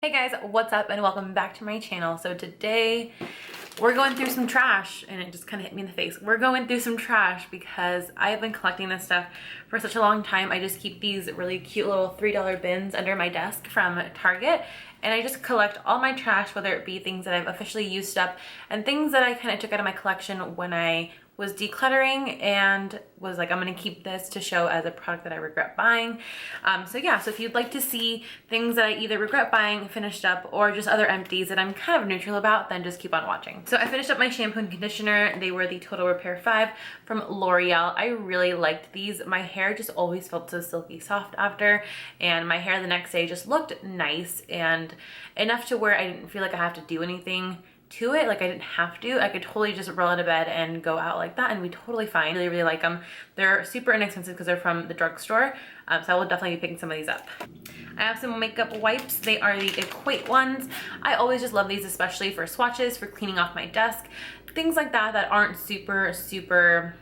Hey guys, what's up and welcome back to my channel. So today we're going through some trash, and it just kind of hit me in the face. We're going through some trash because I've been collecting this stuff for such a long time. I just keep these really cute little $3 bins under my desk from Target, and I just collect all my trash, whether it be things that I've officially used up and things that I kind of took out of my collection when I was decluttering and was like, I'm gonna keep this to show as a product that I regret buying. So yeah, so if you'd like to see things that I either regret buying, finished up, or just other empties that I'm kind of neutral about, then just keep on watching. So I finished up my shampoo and conditioner. They were the Total Repair 5 from L'Oreal. I really liked these. My hair just always felt so silky soft after, and my hair the next day just looked nice and enough to where I didn't feel like I have to do anything to it. Like I didn't have to. I could totally just roll out of bed and go out like that and be totally fine. Really, really like them. They're super inexpensive because they're from the drugstore. So I will definitely be picking some of these up. I have some makeup wipes. They are the Equate ones. I always just love these, especially for swatches, for cleaning off my desk, things like that that aren't super,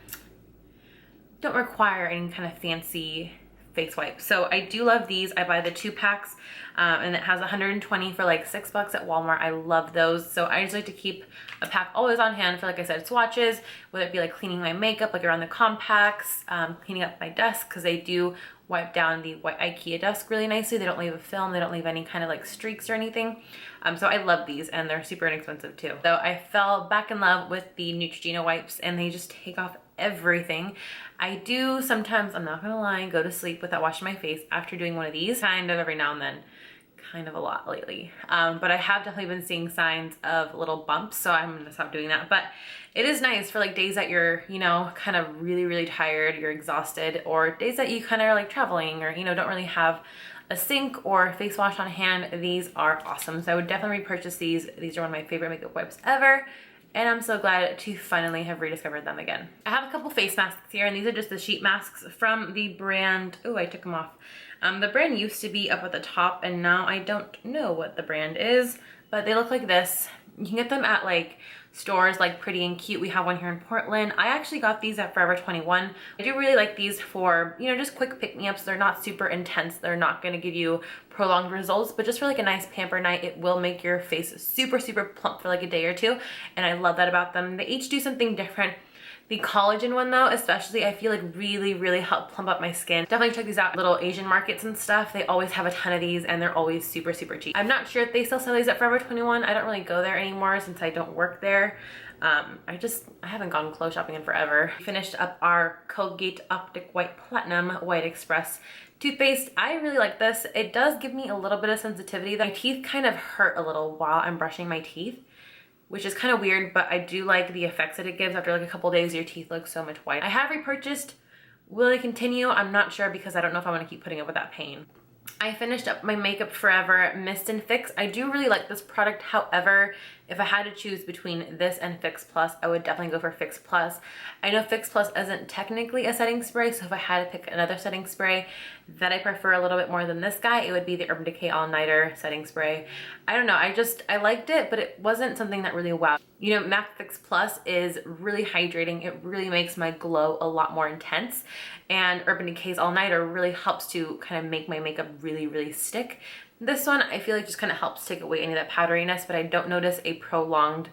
don't require any kind of fancy face wipe. So I do love these. I buy the 2 packs and it has 120 for like $6 at Walmart. I love those. So I just like to keep a pack always on hand for, like I said, swatches, whether it be like cleaning my makeup, like around the compacts, cleaning up my desk, because they do wipe down the white IKEA desk really nicely. They don't leave a film. They don't leave any kind of like streaks or anything. So I love these, and they're super inexpensive too. So I fell back in love with the Neutrogena wipes, and they just take off everything. I do sometimes, I'm not gonna lie, go to sleep without washing my face after doing one of these, kind of every now and then. Kind of a lot lately. But I have definitely been seeing signs of little bumps, so I'm gonna stop doing that. But it is nice for like days that you're, you know, kind of really tired, you're exhausted, or days that you kind of are like traveling or, you know, don't really have a sink or face wash on hand. These are awesome. So I would definitely repurchase these. These are one of my favorite makeup wipes ever, and I'm so glad to finally have rediscovered them again. I have a couple face masks here, and these are just the sheet masks from the brand. Oh, I took them off. The brand used to be up at the top, and now I don't know what the brand is, but they look like this. You can get them at like stores like Pretty and Cute. We have one here in Portland. I actually got these at Forever 21. I do really like these for, you know, just quick pick-me-ups. They're not super intense. They're not gonna give you prolonged results, but just for like a nice pamper night, it will make your face super plump for like a day or two. And I love that about them. They each do something different. The collagen one though, especially, I feel like really help plump up my skin. Definitely check these out. Little Asian markets and stuff, they always have a ton of these, and they're always super cheap. I'm not sure if they still sell these at Forever 21. I don't really go there anymore since I don't work there. I haven't gone clothes shopping in forever. Finished up our Colgate Optic White Platinum White Express toothpaste. I really like this. It does give me a little bit of sensitivity. My teeth kind of hurt a little while I'm brushing my teeth, which is kind of weird, but I do like the effects that it gives. After like a couple days, your teeth look so much whiter. I have repurchased. Will I continue? I'm not sure, because I don't know if I want to keep putting up with that pain. I finished up my Makeup Forever Mist and Fix. I do really like this product. However, if I had to choose between this and Fix Plus, I would definitely go for Fix Plus. I know Fix Plus isn't technically a setting spray, so if I had to pick another setting spray that I prefer a little bit more than this guy, it would be the Urban Decay All Nighter setting spray. I don't know, I liked it, but it wasn't something that really wowed. You know, MAC Fix Plus is really hydrating. It really makes my glow a lot more intense, and Urban Decay's All Nighter really helps to kind of make my makeup really stick. This one, I feel like just kind of helps take away any of that powderiness, but I don't notice a prolonged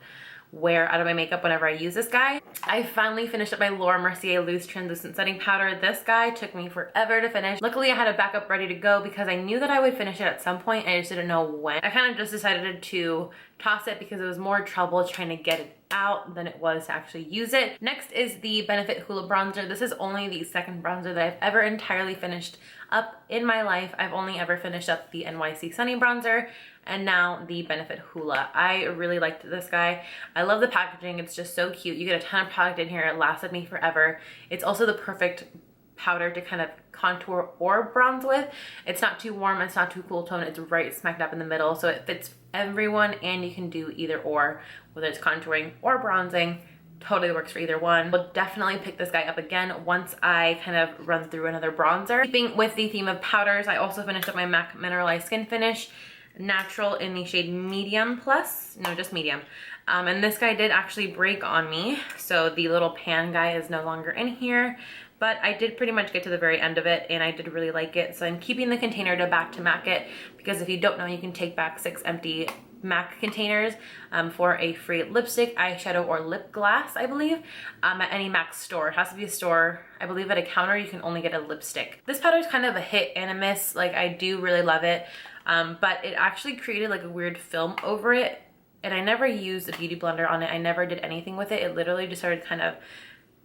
wear out of my makeup whenever I use this guy. I finally finished up my Laura Mercier Loose Translucent Setting Powder. This guy took me forever to finish. Luckily, I had a backup ready to go because I knew that I would finish it at some point. I just didn't know when. I kind of just decided to toss it because it was more trouble trying to get it out than it was to actually use it. Next is the Benefit Hoola Bronzer. This is only the second bronzer that I've ever entirely finished up in my life. I've only ever finished up the NYC Sunny Bronzer, and now the Benefit Hoola. I really liked this guy. I love the packaging. It's just so cute. You get a ton of product in here. It lasted me forever. It's also the perfect powder to kind of contour or bronze with. It's not too warm, it's not too cool tone. It's right smack dab in the middle, so it fits everyone, and you can do either or, whether it's contouring or bronzing. Totally works for either one. We'll definitely pick this guy up again once I kind of run through another bronzer. Keeping with the theme of powders, I also finished up my MAC Mineralized Skin Finish Natural in the shade Medium Plus. No, just Medium. And this guy did actually break on me, so the little pan guy is no longer in here, but I did pretty much get to the very end of it and I did really like it. So I'm keeping the container to back to MAC it, because if you don't know, you can take back 6 empty MAC containers for a free lipstick, eyeshadow, or lip gloss, I believe, at any MAC store. It has to be a store. I believe at a counter you can only get a lipstick. This powder is kind of a hit and a miss. Like, I do really love it, but it actually created like a weird film over it, and I never used a beauty blender on it. I never did anything with it. It literally just started kind of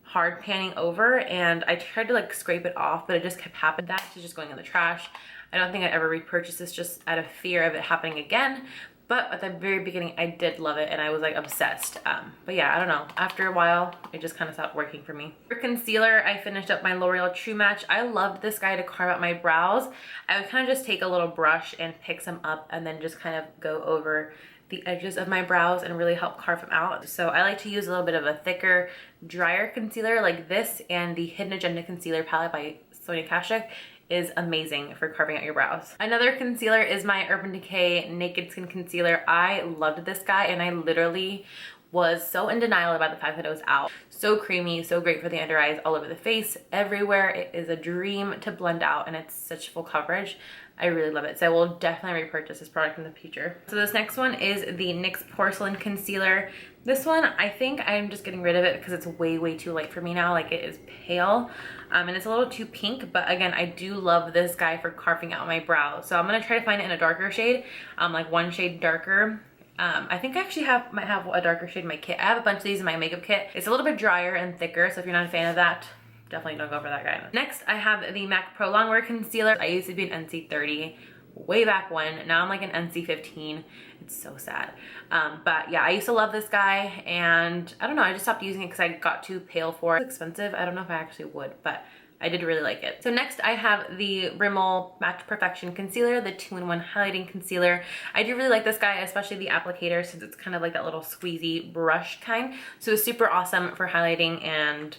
hard panning over, and I tried to like scrape it off, but it just kept happening. That's just going in the trash. I don't think I'd ever repurchase this just out of fear of it happening again. But at the very beginning, I did love it and I was like obsessed. But yeah, I don't know. After a while, it just kind of stopped working for me. For concealer, I finished up my L'Oreal True Match. I loved this guy to carve out my brows. I would kind of just take a little brush and pick some up and then just kind of go over the edges of my brows and really help carve them out. So I like to use a little bit of a thicker, drier concealer like this, and the Hidden Agenda Concealer Palette by Sonia Kashuk is amazing for carving out your brows. Another concealer is my Urban Decay Naked Skin Concealer. I loved this guy and I literally was so in denial about the fact that it was out. So creamy, so great for the under eyes, all over the face, everywhere. It is a dream to blend out and it's such full coverage. I really love it. So I will definitely repurchase this product in the future. So this next one is the NYX Porcelain Concealer. This one, I think I'm just getting rid of it because it's way too light for me now. Like, it is pale and it's a little too pink, but again, I do love this guy for carving out my brows. So I'm gonna try to find it in a darker shade, like 1 shade darker. I think I actually might have a darker shade in my kit. I have a bunch of these in my makeup kit. It's a little bit drier and thicker, so if you're not a fan of that, definitely don't go for that guy. Next, I have the MAC Pro Longwear Concealer. I used to be an NC30 way back when. Now I'm like an NC15. It's so sad. But yeah, I used to love this guy, and I don't know, I just stopped using it because I got too pale for it. It's expensive. I don't know if I actually would, but I did really like it. So next I have the Rimmel Match Perfection Concealer, the 2-in-1 highlighting concealer. I do really like this guy, especially the applicator, since it's kind of like that little squeezy brush kind. So it's super awesome for highlighting and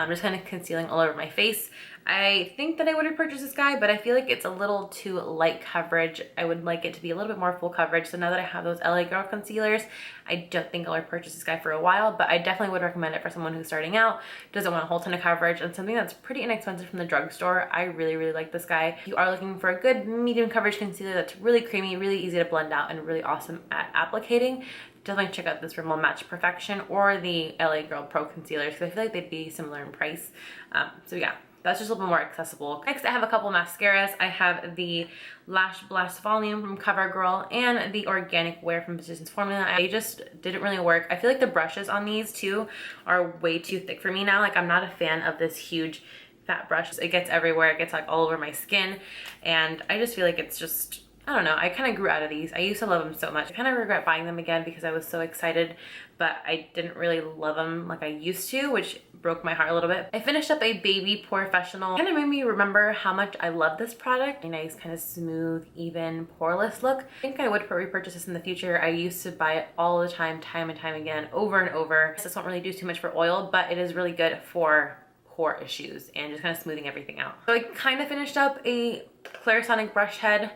just kind of concealing all over my face. I think that I would repurchase this guy, but I feel like it's a little too light coverage. I would like it to be a little bit more full coverage. So now that I have those LA Girl concealers, I don't think I'll repurchase this guy for a while, but I definitely would recommend it for someone who's starting out, doesn't want a whole ton of coverage, and something that's pretty inexpensive from the drugstore. I really like this guy. If you are looking for a good medium coverage concealer that's really creamy, really easy to blend out, and really awesome at applicating, definitely check out this Rimmel Match Perfection or the LA Girl Pro Concealers, because I feel like they'd be similar in price. So yeah, that's just a little bit more accessible. Next, I have a couple mascaras. I have the Lash Blast Volume from CoverGirl and the Organic Wear from Physicians Formula. They just didn't really work. I feel like the brushes on these two are way too thick for me now. Like, I'm not a fan of this huge fat brush. It gets everywhere. It gets like all over my skin, and I just feel like it's just, I don't know, I kind of grew out of these. I used to love them so much. I kind of regret buying them again because I was so excited, but I didn't really love them like I used to, which broke my heart a little bit. I finished up a Baby Porefessional. Kind of made me remember how much I love this product. A nice kind of smooth, even, poreless look. I think I would repurchase this in the future. I used to buy it all the time and time again, over and over. This won't really do too much for oil, but it is really good for pore issues and just kind of smoothing everything out. So I kind of finished up a Clarisonic brush head.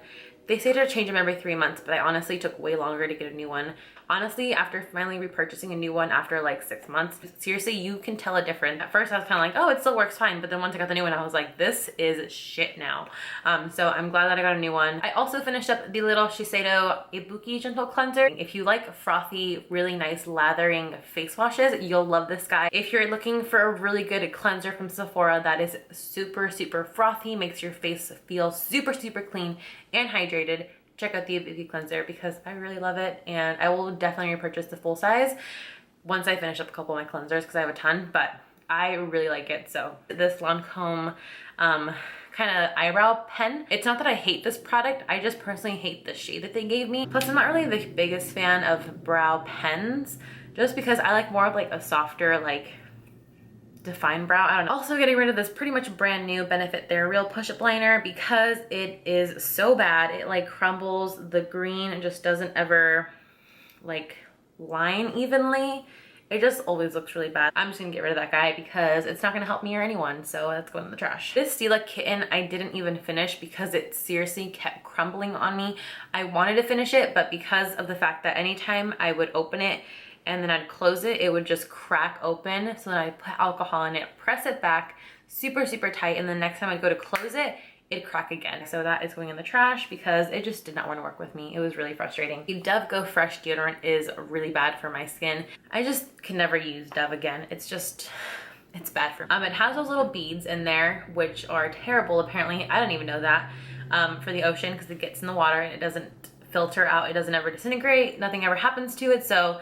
They say to change them every 3 months, but I honestly took way longer to get a new one. Honestly, after finally repurchasing a new one after like 6 months, seriously, you can tell a difference. At first I was kind of like, oh, it still works fine. But then once I got the new one, I was like, this is shit now. So I'm glad that I got a new one. I also finished up the little Shiseido Ibuki Gentle Cleanser. If you like frothy, really nice lathering face washes, you'll love this guy. If you're looking for a really good cleanser from Sephora that is super frothy, makes your face feel super clean and hydrated, check out the Ibuki cleanser because I really love it, and I will definitely repurchase the full size once I finish up a couple of my cleansers because I have a ton, but I really like it. So this Lancome kind of eyebrow pen. It's not that I hate this product, I just personally hate the shade that they gave me. Plus, I'm not really the biggest fan of brow pens just because I like more of like a softer, like defined brow. I don't know. Also getting rid of this pretty much brand new Benefit They're Real push-up liner because it is so bad. It like crumbles. The green just doesn't ever like line evenly. It just always looks really bad. I'm just gonna get rid of that guy because it's not gonna help me or anyone, so that's going in the trash. This Stila Kitten I didn't even finish because it seriously kept crumbling on me. I wanted to finish it, but because of the fact that anytime I would open it and then I'd close it, it would just crack open. So then I'd put alcohol in it, press it back super, super tight. And the next time I go to close it, it'd crack again. So that is going in the trash because it just did not want to work with me. It was really frustrating. The Dove Go Fresh deodorant is really bad for my skin. I just can never use Dove again. It's bad for me. It has those little beads in there, which are terrible apparently. I don't even know that, for the ocean, because it gets in the water and it doesn't filter out. It doesn't ever disintegrate. Nothing ever happens to it. So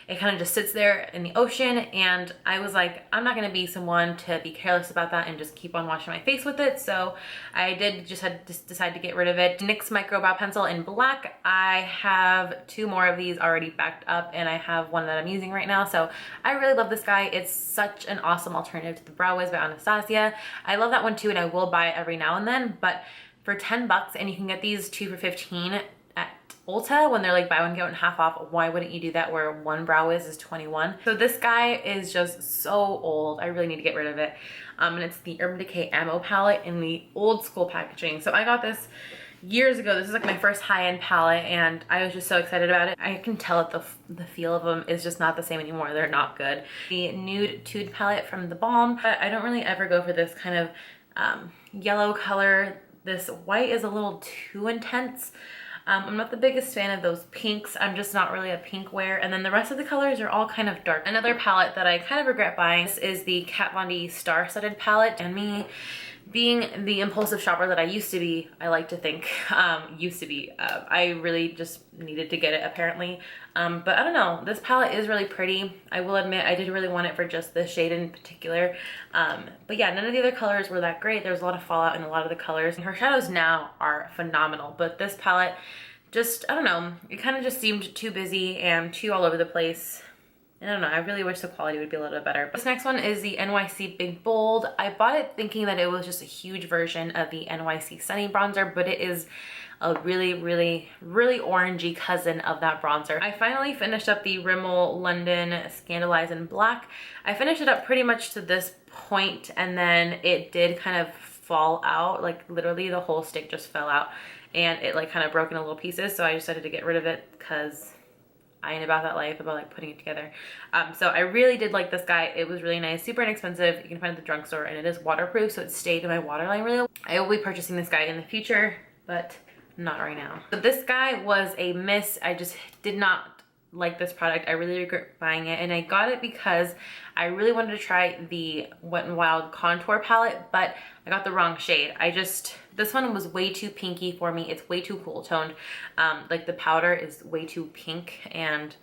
it kind of just sits there in the ocean. And I was like, I'm not going to be someone to be careless about that and just keep on washing my face with it. So I did just decide to get rid of it. NYX Micro Brow Pencil in black. I have 2 more of these already backed up, and I have one that I'm using right now. So I really love this guy. It's such an awesome alternative to the Brow Wiz by Anastasia. I love that one too, and I will buy it every now and then. But for 10 bucks, and you can get these 2 for 15 at Ulta when they're like buy one get one half off, why wouldn't you do that where one Brow Wiz is 21? So this guy is just so old. I really need to get rid of it. And it's the Urban Decay Ammo palette in the old school packaging. So I got this years ago. This is like my first high-end palette, and I was just so excited about it. I can tell that the feel of them is just not the same anymore. They're not good. The Nude Tude palette from The Balm, but I don't really ever go for this kind of yellow color. This white is a little too intense. I'm not the biggest fan of those pinks. I'm just not really a pink wear. And then the rest of the colors are all kind of dark. Another palette that I kind of regret buying, this is the Kat Von D Star Studded palette. And me being the impulsive shopper that I used to be, I like to think, I really just needed to get it apparently. But I don't know, this palette is really pretty. I will admit I did really want it for just this shade in particular. But yeah, none of the other colors were that great. There was a lot of fallout in a lot of the colors. And her shadows now are phenomenal, but this palette just, I don't know, it kind of just seemed too busy and too all over the place. I don't know, I really wish the quality would be a little bit better. This next one is the NYC Big Bold. I bought it thinking that it was just a huge version of the NYC Sunny bronzer, but it is a really, really, really orangey cousin of that bronzer. I finally finished up the Rimmel London Scandalize in Black. I finished it up pretty much to this point, and then it did kind of fall out. Like literally the whole stick just fell out, and it like kind of broke into little pieces. So I decided to get rid of it because I ain't about that life, about like putting it together. So I really did like this guy. It was really nice, super inexpensive. You can find it at the drugstore, and it is waterproof, so it stayed in my waterline really well. I will be purchasing this guy in the future, but not right now. So this guy was a miss. I just did not like this product. I really regret buying it, and I got it because I really wanted to try the Wet n Wild contour palette, but I got the wrong shade. This one was way too pinky for me. It's way too cool toned. Like the powder is way too pink, and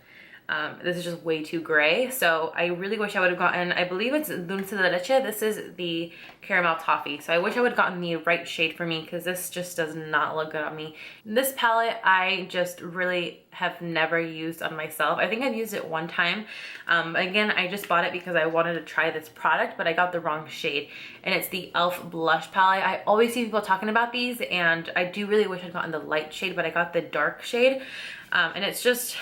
this is just way too gray. So I really wish I would have gotten, I believe it's Dulce de Leche. This is the caramel toffee. So I wish I would have gotten the right shade for me, because this just does not look good on me. This palette, I just really have never used on myself. I think I've used it one time. Again, I just bought it because I wanted to try this product, but I got the wrong shade. And it's the e.l.f. blush palette. I always see people talking about these, and I do really wish I'd gotten the light shade, but I got the dark shade. And it's just,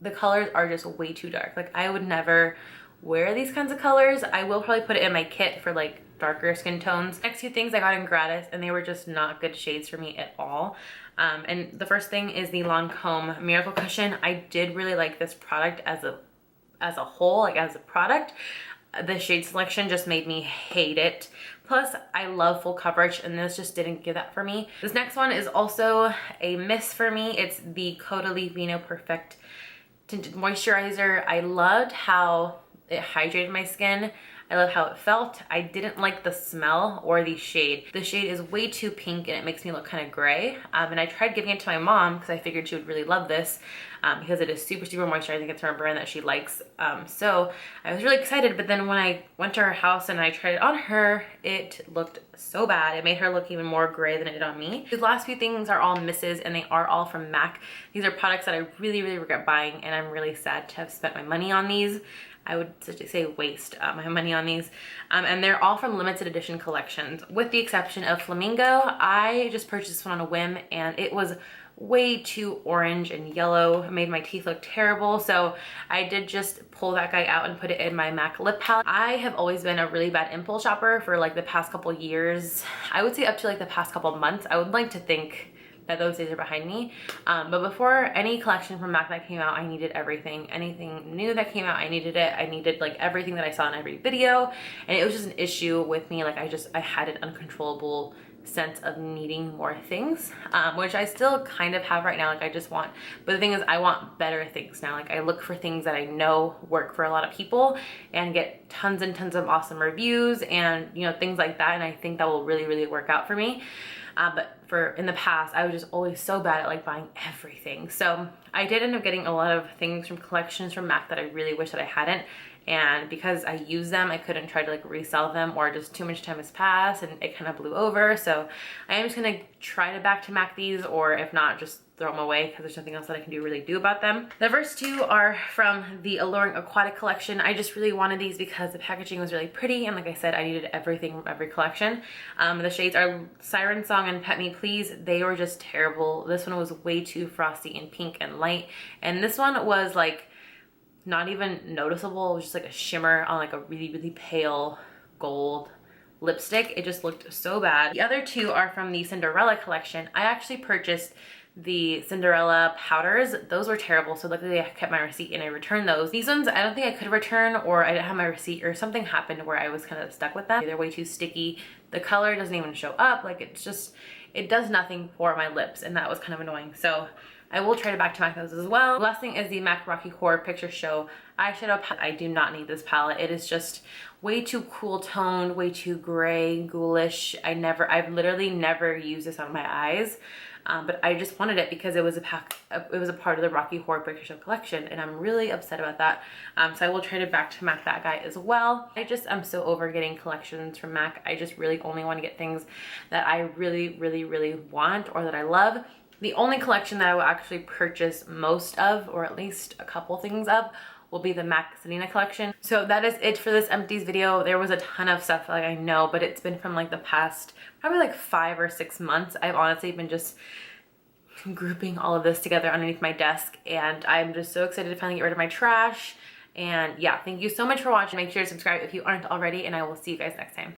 the colors are just way too dark. Like I would never wear these kinds of colors. I will probably put it in my kit for like darker skin tones. Next 2 things I got in gratis, and they were just not good shades for me at all. And the first thing is the Lancome Miracle Cushion. I did really like this product as a whole, like as a product. The shade selection just made me hate it. Plus, I love full coverage, and this just didn't give that for me. This next one is also a miss for me. It's the Caudalie Vino Perfect Tinted Moisturizer. I loved how it hydrated my skin. I love how it felt. I didn't like the smell or the shade. The shade is way too pink, and it makes me look kind of gray. And I tried giving it to my mom because I figured she would really love this, because it is super, super moisturizing. It's her brand that she likes. So I was really excited, but then when I went to her house and I tried it on her, it looked so bad. It made her look even more gray than it did on me. These last few things are all misses, and they are all from MAC. These are products that I really, really regret buying, and I'm really sad to have spent my money on these. I would say waste my money on these. And they're all from limited edition collections, with the exception of Flamingo. I just purchased this one on a whim, and it was way too orange and yellow. It made my teeth look terrible. So I did just pull that guy out and put it in my MAC lip palette. I have always been a really bad impulse shopper for like the past couple years. I would say up to like the past couple months. I would like to think that those days are behind me. But before any collection from MAC that came out, I needed everything. Anything new that came out, I needed it. I needed like everything that I saw in every video. And it was just an issue with me. Like I had an uncontrollable sense of needing more things, which I still kind of have right now. Like I just want, but the thing is I want better things now. Like I look for things that I know work for a lot of people and get tons and tons of awesome reviews and, you know, things like that. And I think that will really, really work out for me. But in the past, I was just always so bad at like buying everything. So I did end up getting a lot of things from collections from MAC that I really wish that I hadn't. And because I use them, I couldn't try to like resell them, or just too much time has passed and it kind of blew over. So I am just gonna try to back to MAC these, or if not, just throw them away because there's nothing else that I can really do about them. The first two are from the Alluring Aquatic collection. I just really wanted these because the packaging was really pretty, and like I said, I needed everything from every collection. The shades are Siren Song and Pet Me Please. They were just terrible. This one was way too frosty and pink and light, and this one was like not even noticeable. It was just like a shimmer on like a really, really pale gold lipstick. It just looked so bad. The other two are from the Cinderella collection. I actually purchased the Cinderella powders. Those were terrible, so luckily I kept my receipt and I returned those. These ones I don't think I could return, or I didn't have my receipt, or something happened where I was kind of stuck with them. They're way too sticky. The color doesn't even show up. Like it's just, it does nothing for my lips, and that was kind of annoying. So I will try to back to MAC those as well. The last thing is the MAC Rocky Horror Picture Show eyeshadow palette. I do not need this palette. It is just way too cool toned, way too gray, ghoulish. I've literally never used this on my eyes. But I just wanted it because it was a part of the Rocky Horror Picture Show collection, and I'm really upset about that. So I will try to back to MAC that guy as well. I'm so over getting collections from MAC. I just really only want to get things that I really, really, really want or that I love. The only collection that I will actually purchase most of, or at least a couple things of, will be the MAC Selena collection. So that is it for this Empties video. There was a ton of stuff, like I know, but it's been from like the past probably like 5 or 6 months. I've honestly been just grouping all of this together underneath my desk, and I'm just so excited to finally get rid of my trash. And yeah, thank you so much for watching. Make sure to subscribe if you aren't already, and I will see you guys next time.